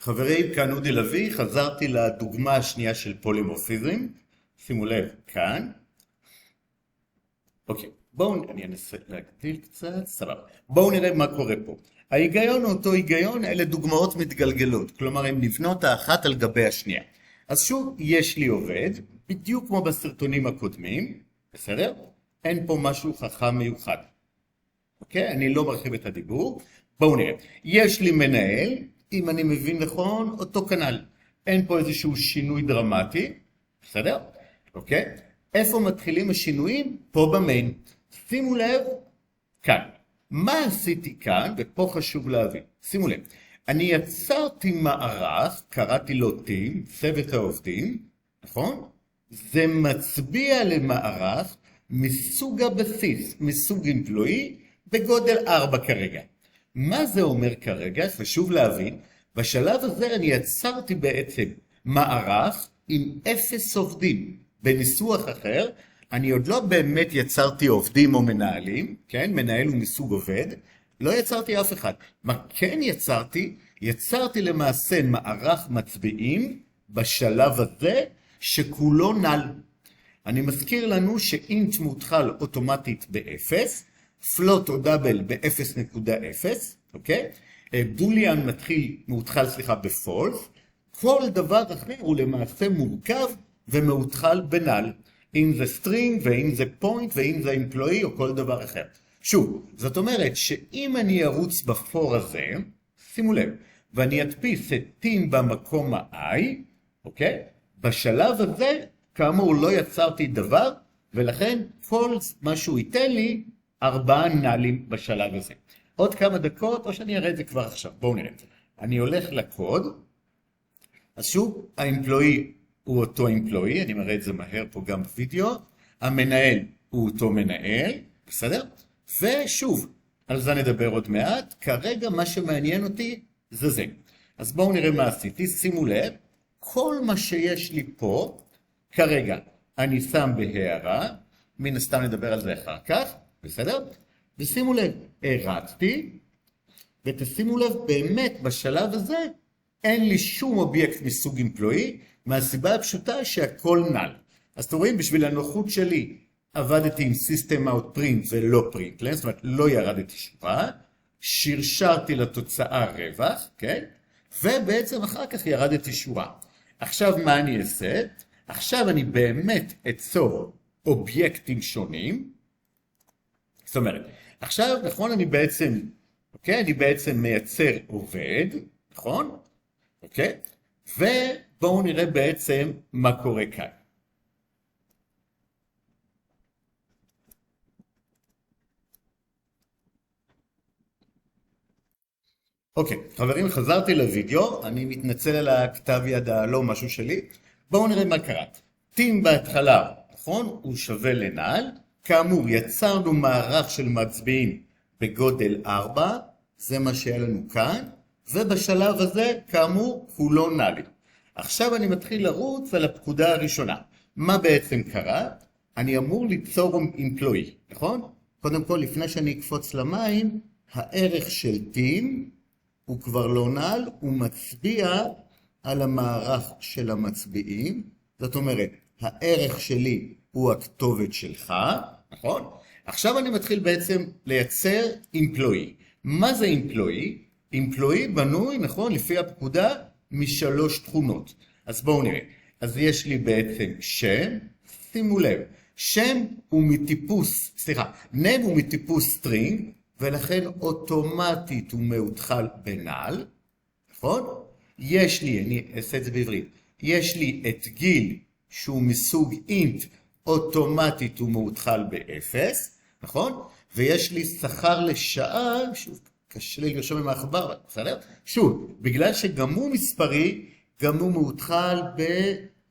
חברים, כאן אודי לוי, חזרתי לדוגמה השנייה של פולימורפיזם. שימו לב, כאן. אוקיי, אני אנסה להגדיל קצת, סבבה. בואו נראה מה קורה פה. ההיגיון הוא אותו היגיון, אלה דוגמאות מתגלגלות. כלומר, הן נבנות האחת על גבי השנייה. אז שוב, יש לי עובד, בדיוק כמו בסרטונים הקודמים, בסדר? אין פה משהו חכם מיוחד. אוקיי? אני לא מרחיב את הדיבור. בואו נראה. יש לי מנהל, אם אני מבין נכון, אותו כנ"ל. אין פה איזשהו שינוי דרמטי, בסדר? אוקיי? איפה מתחילים השינויים? פה במיין. שימו לב, כאן. מה עשיתי כאן? ופה חשוב להבין. שימו לב. אני יצרתי מערך, קראתי לו טים, צוות העובדים, נכון? זה מצביע למערך מסוג הבסיס, מסוג אמפלואי, בגודל 4 כרגע. מה זה אומר כרגע? חשוב להבין, בשלב הזה אני יצרתי בעצם מערך עם 0 עובדים. בניסוח אחר, אני עוד לא באמת יצרתי עובדים או מנהלים, כן? מנהל הוא מסוג עובד, לא יצרתי אף אחד. מה כן יצרתי? יצרתי למעשה מערך מצביעים בשלב הזה שכולו נל. אני מזכיר לנו שאינט מותחל אוטומטית ב-0, פלוט או דאבל ב-0.0, אוקיי? בוליאן מותחל בפולס, כל דבר אחר הוא למעשה מורכב ומותחל בנל, אם זה סטרינג ואם זה פוינט ואם זה אמפלואי או כל דבר אחר. שוב, זאת אומרת שאם אני ארוץ בפור הזה, שימו לב, ואני אדפיס את טים במקום ה-i, אוקיי? בשלב הזה, כאמור, לא יצרתי דבר, ולכן כל מה שהוא ייתן לי 4 נלים בשלב הזה. עוד כמה דקות, או שאני אראה את זה כבר עכשיו. בואו נראה. אני הולך לקוד. אז שוב, האמפלואי הוא אותו אמפלואי, אני מראה את זה מהר פה גם בווידאו. המנהל הוא אותו מנהל, בסדר? ושוב, על זה נדבר עוד מעט. כרגע מה שמעניין אותי זה זה. אז בואו נראה מה עשיתי. שימו לב, כל מה שיש לי פה, כרגע אני שם בהערה, מן הסתם נדבר על זה אחר כך, בסדר? ושימו לב, הרצתי, ותשימו לב, באמת בשלב הזה אין לי שום אובייקט מסוג אמפלואי, מהסיבה הפשוטה שהכל נל. אז אתם רואים, בשביל הנוחות שלי, עבדתי עם System Out Print ולא Print, זאת אומרת, לא ירדתי שורה, שרשרתי לתוצאה רווח, כן? ובעצם אחר כך ירדתי שורה. עכשיו מה אני אעשה? עכשיו אני באמת אצור אובייקטים שונים, זאת אומרת, עכשיו, נכון, אני בעצם מייצר עובד, נכון? אוקיי? ובואו נראה בעצם מה קורה כאן. אוקיי, חברים, חזרתי לוידאו, אני מתנצל על הכתב יד הלא משהו שלי. בואו נראה מה קרה. טים בהתחלה, נכון? הוא שווה לנל. כאמור, יצרנו מערך של מצביעים בגודל 4, זה מה שהיה לנו כאן, ובשלב הזה, כאמור, כולו נלי. עכשיו אני מתחיל לרוץ על הפקודה הראשונה. מה בעצם קרה? אני אמור ליצור אמפלואי, נכון? קודם כל, לפני שאני אקפוץ למים, הערך של טים הוא כבר לא נל, הוא מצביע על המערך של המצביעים. זאת אומרת, הערך שלי הוא הכתובת שלך, נכון? עכשיו אני מתחיל בעצם לייצר אמפלואי. מה זה אמפלואי? אמפלואי בנוי, נכון, לפי הפקודה, מ3 תכונות. אז בואו נראה. אז יש לי בעצם שם, שימו לב, שם הוא מטיפוס, name הוא מטיפוס סטרינג, ולכן אוטומטית הוא מאותחל בנל, נכון? יש לי, אני אעשה את זה בעברית, יש לי את גיל שהוא מסוג אינט, אוטומטית הוא מאותחל ב-0, נכון? ויש לי שכר לשעה, שוב, קשה לי לרשום עם העכבר, בסדר? שוב, בגלל שגם הוא מספרי, גם הוא מאותחל ב...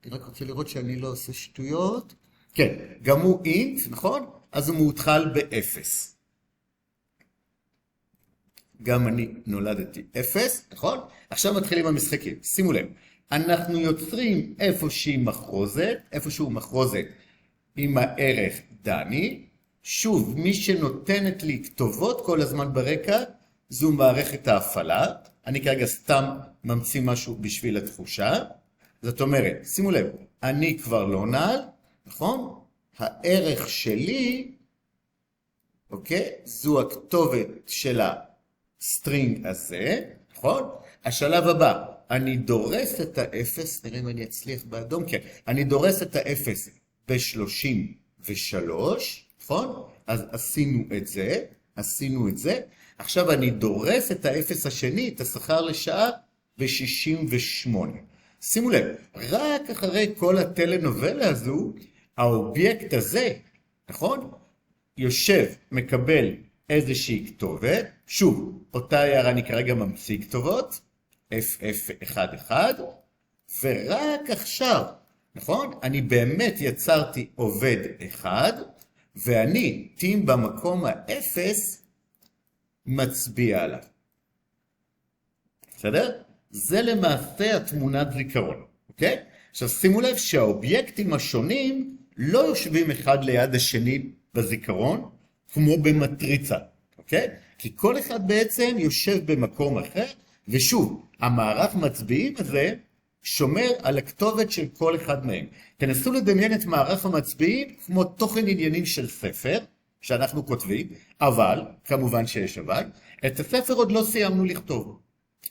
אני רק רוצה לראות שאני לא עושה שטויות. כן, גם הוא אינט, נכון? אז הוא מאותחל ב-0. גם אני נולדתי 0, נכון? עכשיו מתחילים המשחקים. שימו לב, אנחנו יוצרים איפשהו מחרוזת עם הערך דני. שוב, מי שנותנת לי כתובות כל הזמן ברקע, זו מערכת ההפעלה. אני כרגע סתם ממציא משהו בשביל התחושה. זאת אומרת, שימו לב, אני כבר לא נעל, נכון? הערך שלי, אוקיי? זו הכתובת של הסטרינג הזה, נכון? השלב הבא, אני דורס את האפס, נראה אם אני אצליח באדום, כן. אני דורס את האפס ב-33, נכון? אז עשינו את זה. עכשיו אני דורס את האפס השני, את השכר לשעה, ב-68. שימו לב, רק אחרי כל הטלנובלה הזו, האובייקט הזה, נכון? יושב, מקבל איזושהי כתובת, שוב, אותה הערה אני כרגע ממציא כתובות, FF11, ורק עכשיו, נכון? אני באמת יצרתי עובד אחד, ואני, טים במקום האפס, מצביע עליו. בסדר? זה למעשה התמונת זיכרון, אוקיי? עכשיו שימו לב שהאובייקטים השונים לא יושבים אחד ליד השני בזיכרון, כמו במטריצה, אוקיי? כי כל אחד בעצם יושב במקום אחר, ושוב, המערך מצביעים הזה שומר על הכתובת של כל אחד מהם. תנסו לדמיין את מערך המצביעים כמו תוכן עניינים של ספר, שאנחנו כותבים, אבל, כמובן שיש אבל, את הספר עוד לא סיימנו לכתוב.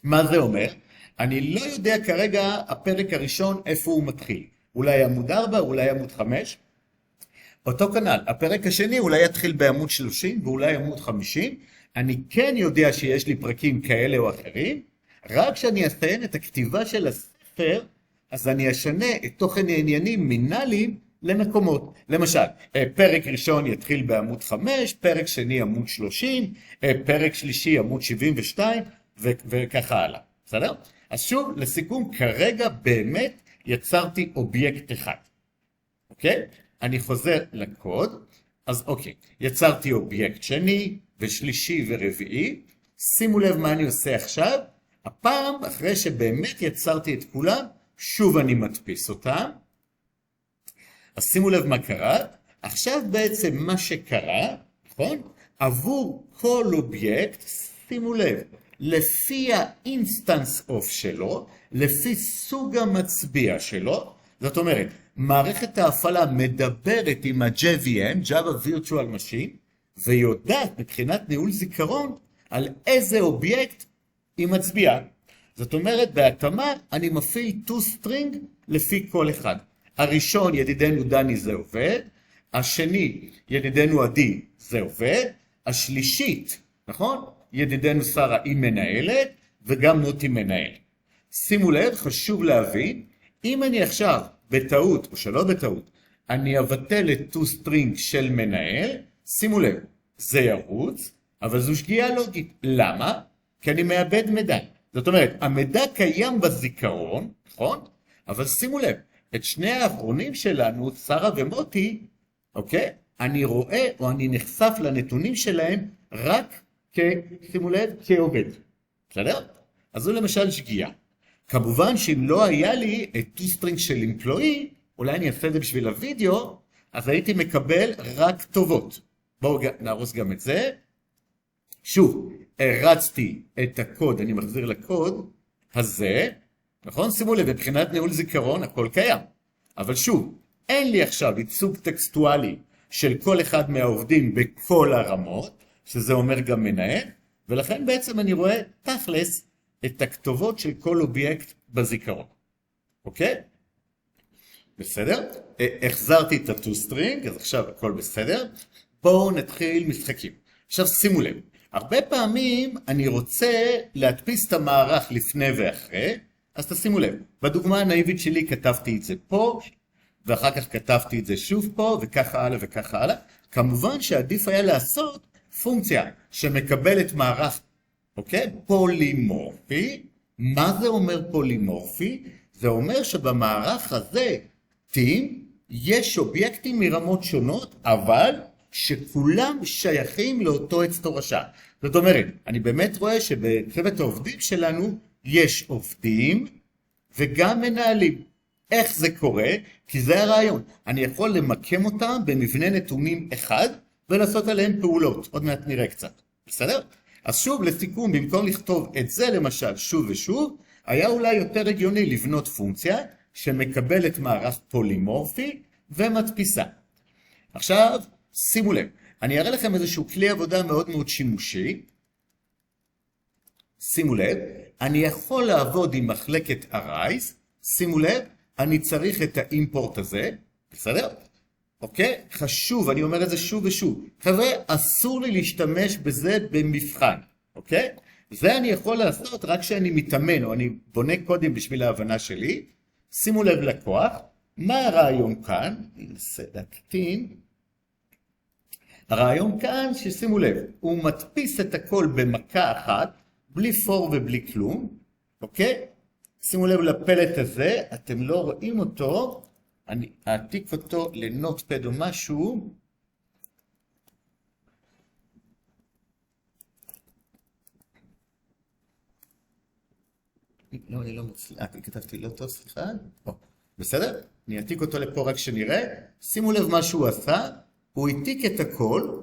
מה זה אומר? אני לא יודע כרגע הפרק הראשון איפה הוא מתחיל. אולי עמוד 4, אולי עמוד 5. אותו כנ"ל, הפרק השני אולי יתחיל בעמוד 30 ואולי עמוד 50. אני כן יודע שיש לי פרקים כאלה או אחרים, רק כשאני אציין את הכתיבה של הספר, אז אני אשנה את תוכן העניינים מינליים למקומות. למשל, פרק ראשון יתחיל בעמוד 5, פרק שני עמוד 30, פרק שלישי עמוד 72 וככה הלאה. בסדר? אז שוב, לסיכום, כרגע באמת יצרתי אובייקט אחד. אוקיי? אני חוזר לקוד. אז אוקיי, יצרתי אובייקט שני ושלישי ורביעי. שימו לב מה אני עושה עכשיו. הפעם, אחרי שבאמת יצרתי את כולם, שוב אני מדפיס אותם. אז שימו לב מה קרה. עכשיו בעצם מה שקרה, נכון? עבור כל אובייקט, שימו לב, לפי האינסטנס אוף שלו, לפי סוג המצביע שלו, זאת אומרת, מערכת ההפעלה מדברת עם ה-JVM, Java Virtual Machine, ויודעת מבחינת ניהול זיכרון על איזה אובייקט היא מצביעה. זאת אומרת, בהתאמה אני מפעיל toString לפי כל אחד. הראשון, ידידנו דני, זה עובד. השני, ידידנו עדי, זה עובד. השלישית, נכון? ידידנו שרה היא מנהלת, וגם נוטי מנהל. שימו לב, חשוב להבין, אם אני עכשיו, בטעות או שלא בטעות, אני אבטל את toString של מנהל, שימו לב, זה ירוץ, אבל זו שגיאה לוגית. למה? כי אני מאבד מידע. זאת אומרת, המידע קיים בזיכרון, נכון? אבל שימו לב, את שני האחרונים שלנו, שרה ומוטי, אוקיי? אני רואה או אני נחשף לנתונים שלהם רק שימו לב, כעובד. בסדר? אז זו למשל שגיאה. כמובן שאם לא היה לי את toString של employee, אולי אני אעשה את זה בשביל הוידאו, אז הייתי מקבל רק טובות. בואו נהרוס גם את זה. שוב, הרצתי את הקוד, אני מחזיר לקוד הזה, נכון? שימו לב, מבחינת ניהול זיכרון הכל קיים. אבל שוב, אין לי עכשיו ייצוג טקסטואלי של כל אחד מהעובדים בכל הרמות, שזה אומר גם מנהל, ולכן בעצם אני רואה תכלס את הכתובות של כל אובייקט בזיכרון. אוקיי? בסדר? החזרתי את ה-toString, אז עכשיו הכל בסדר. בואו נתחיל משחקים. עכשיו שימו לב, הרבה פעמים אני רוצה להדפיס את המערך לפני ואחרי, אז תשימו לב, בדוגמה הנאיבית שלי כתבתי את זה פה, ואחר כך כתבתי את זה שוב פה, וככה הלאה וככה הלאה. כמובן שעדיף היה לעשות פונקציה שמקבלת מערך, אוקיי? פולימורפי. מה זה אומר פולימורפי? זה אומר שבמערך הזה, טים, יש אובייקטים מרמות שונות, אבל שכולם שייכים לאותו עץ תורשה. זאת אומרת, אני באמת רואה שבצוות העובדים שלנו יש עובדים וגם מנהלים. איך זה קורה? כי זה הרעיון. אני יכול למקם אותם במבנה נתונים אחד ולעשות עליהם פעולות. עוד מעט נראה קצת. בסדר? אז שוב, לסיכום, במקום לכתוב את זה למשל שוב ושוב, היה אולי יותר הגיוני לבנות פונקציה שמקבלת מערך פולימורפי ומדפיסה. עכשיו, שימו לב, אני אראה לכם איזשהו כלי עבודה מאוד מאוד שימושי. שימו לב, אני יכול לעבוד עם מחלקת arrays, שימו לב, אני צריך את האימפורט הזה, בסדר? אוקיי? חשוב, אני אומר את זה שוב ושוב. חבר'ה, אסור לי להשתמש בזה במבחן, אוקיי? זה אני יכול לעשות רק כשאני מתאמן, או אני בונה קודים בשביל ההבנה שלי. שימו לב לכוח, מה הרעיון כאן? אני אנסה להקטין. הרעיון כאן, ששימו לב, הוא מדפיס את הכל במכה אחת, בלי פור ובלי כלום, אוקיי? שימו לב לפלט הזה, אתם לא רואים אותו, אני אעתיק אותו לנוטפד או משהו. לא, אני לא מצליח, כתבתי לא טוב, סליחה. בסדר? אני אעתיק אותו לפה רק שנראה. שימו לב מה שהוא עשה, הוא העתיק את הכל.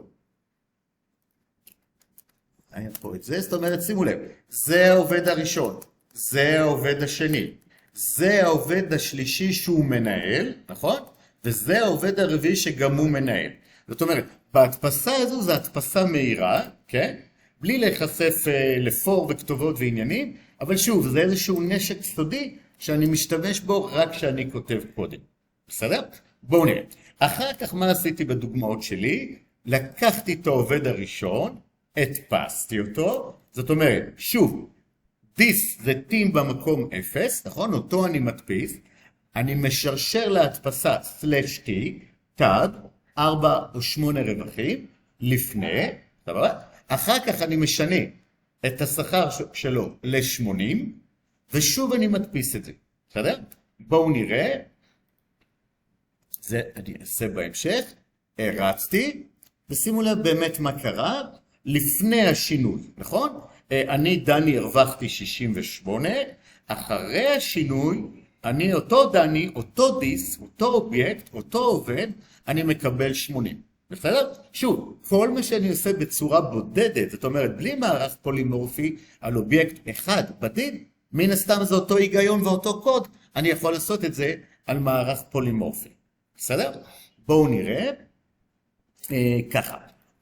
היה פה את זה, זאת אומרת, שימו לב, זה העובד הראשון, זה העובד השני, זה העובד השלישי שהוא מנהל, נכון? וזה העובד הרביעי שגם הוא מנהל. זאת אומרת, בהדפסה הזו זו הדפסה מהירה, כן? בלי להיחשף לפור וכתובות ועניינים, אבל שוב, זה איזשהו נשק סודי שאני משתמש בו רק כשאני כותב קודם. בסדר? בואו נראה. אחר כך מה עשיתי בדוגמאות שלי? לקחתי את העובד הראשון, הדפסתי אותו, זאת אומרת, שוב, this זה טים במקום 0, נכון? אותו אני מדפיס, אני משרשר להדפסה /t, טאג, 4 או 8 רווחים, לפני, סבבה? אחר כך אני משנה את השכר שלו ל-80, ושוב אני מדפיס את זה, בסדר? בואו נראה, זה אני אעשה בהמשך, הרצתי, ושימו לב באמת מה קרה, לפני השינוי, נכון? אני דני הרווחתי 68, אחרי השינוי, אני אותו דני, אותו דיס, אותו אובייקט, אותו עובד, אני מקבל 80. בסדר? שוב, כל מה שאני עושה בצורה בודדת, זאת אומרת, בלי מערך פולימורפי על אובייקט אחד בדין, מן הסתם זה אותו היגיון ואותו קוד, אני יכול לעשות את זה על מערך פולימורפי. בסדר? בואו נראה. ככה.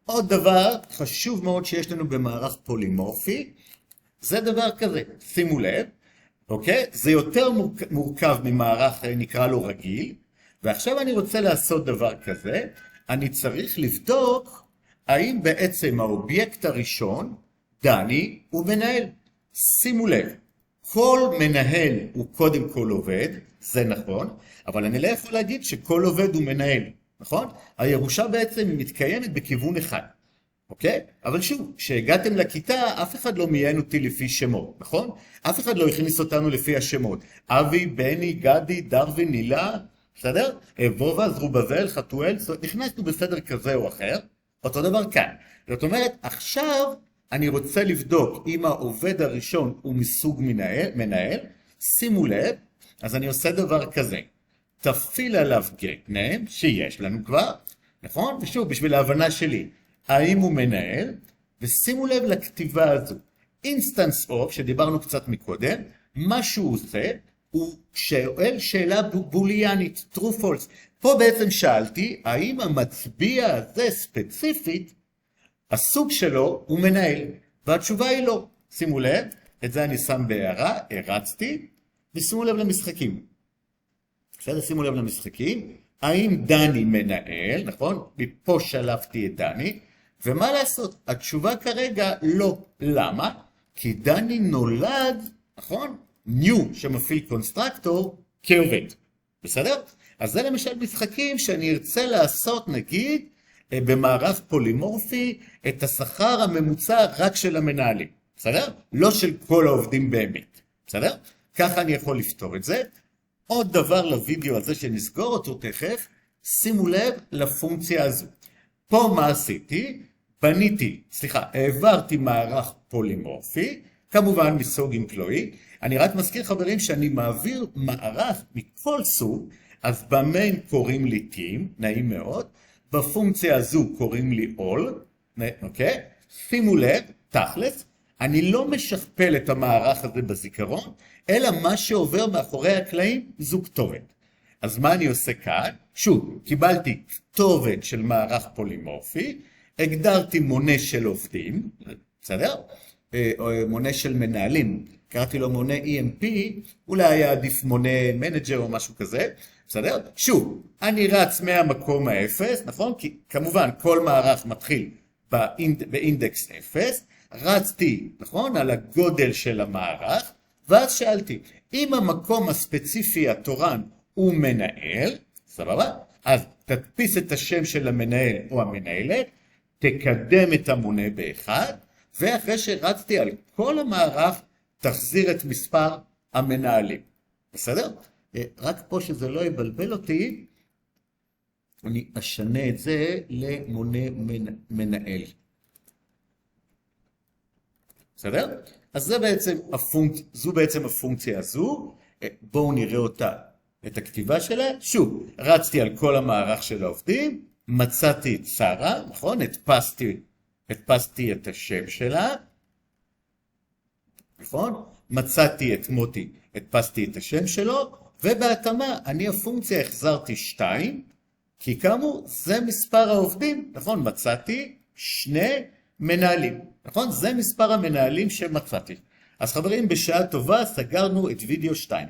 עוד דבר חשוב מאוד שיש לנו במערך פולימורפי, זה דבר כזה, שימו לב, אוקיי? זה יותר מורכב ממערך נקרא לו רגיל, ועכשיו אני רוצה לעשות דבר כזה, אני צריך לבדוק האם בעצם האובייקט הראשון, דני, הוא מנהל. שימו לב, כל מנהל הוא קודם כל עובד, זה נכון, אבל אני לא יכול להגיד שכל עובד הוא מנהל. נכון? הירושה בעצם מתקיימת בכיוון אחד, אוקיי? אבל שוב, כשהגעתם לכיתה, אף אחד לא מיין אותי לפי שמות, נכון? אף אחד לא הכניס אותנו לפי השמות. אבי, בני, גדי, דרווין, נילה, בסדר? וובה, זרובבל, חתואל, נכנסנו בסדר כזה או אחר, אותו דבר כאן. זאת אומרת, עכשיו אני רוצה לבדוק אם העובד הראשון הוא מסוג מנהל, שימו לב, אז אני עושה דבר כזה. תפעיל עליו get name שיש לנו כבר, נכון? ושוב, בשביל ההבנה שלי, האם הוא מנהל? ושימו לב לכתיבה הזו. instance of, שדיברנו קצת מקודם, מה שהוא עושה, הוא שואל שאלה בוליאנית, true false. פה בעצם שאלתי, האם המצביע הזה ספציפית, הסוג שלו הוא מנהל? והתשובה היא לא. שימו לב, את זה אני שם בהערה, הרצתי, ושימו לב למשחקים. בסדר, שימו לב למשחקים, האם דני מנהל, נכון? מפה שלפתי את דני, ומה לעשות? התשובה כרגע לא. למה? כי דני נולד, נכון? new שמפעיל קונסטרקטור כעובד. בסדר? אז זה למשל משחקים שאני ארצה לעשות, נגיד, במערך פולימורפי, את השכר הממוצע רק של המנהלים. בסדר? לא של כל העובדים באמת. בסדר? ככה אני יכול לפתור את זה. עוד דבר לוידאו הזה שנסגור אותו תכף, שימו לב לפונקציה הזו. פה מה עשיתי? העברתי מערך פולימורפי, כמובן מסוג אמפלואי. אני רק מזכיר חברים שאני מעביר מערך מכל סוג, אז במיין קוראים לי team, נעים מאוד, בפונקציה הזו קוראים לי all, אוקיי? שימו לב, תכלס, אני לא משכפל את המערך הזה בזיכרון, אלא מה שעובר מאחורי הקלעים זו כתובת. אז מה אני עושה כאן? שוב, קיבלתי כתובת של מערך פולימורפי, הגדרתי מונה של עובדים, בסדר? או מונה של מנהלים, קראתי לו מונה EMP, אולי היה עדיף מונה מנג'ר או משהו כזה, בסדר? שוב, אני רץ מהמקום האפס, נכון? כי כמובן כל מערך מתחיל באינדקס 0, רצתי, נכון? על הגודל של המערך, ואז שאלתי, אם המקום הספציפי התורן הוא מנהל, סבבה? אז תדפיס את השם של המנהל או המנהלת, תקדם את המונה באחד, ואחרי שרצתי על כל המערך, תחזיר את מספר המנהלים. בסדר? רק פה שזה לא יבלבל אותי, אני אשנה את זה למונה מנהל. בסדר? אז זו בעצם הפונקציה הזו. בואו נראה אותה, את הכתיבה שלה. שוב, רצתי על כל המערך של העובדים, מצאתי את שרה, נכון? הדפסתי את השם שלה, נכון? מצאתי את מוטי, הדפסתי את השם שלו, ובהתאמה אני הפונקציה החזרתי 2, כי כאמור זה מספר העובדים, נכון? מצאתי 2 מנהלים, נכון? זה מספר המנהלים שמצאתי. אז חברים, בשעה טובה סגרנו את וידאו 2.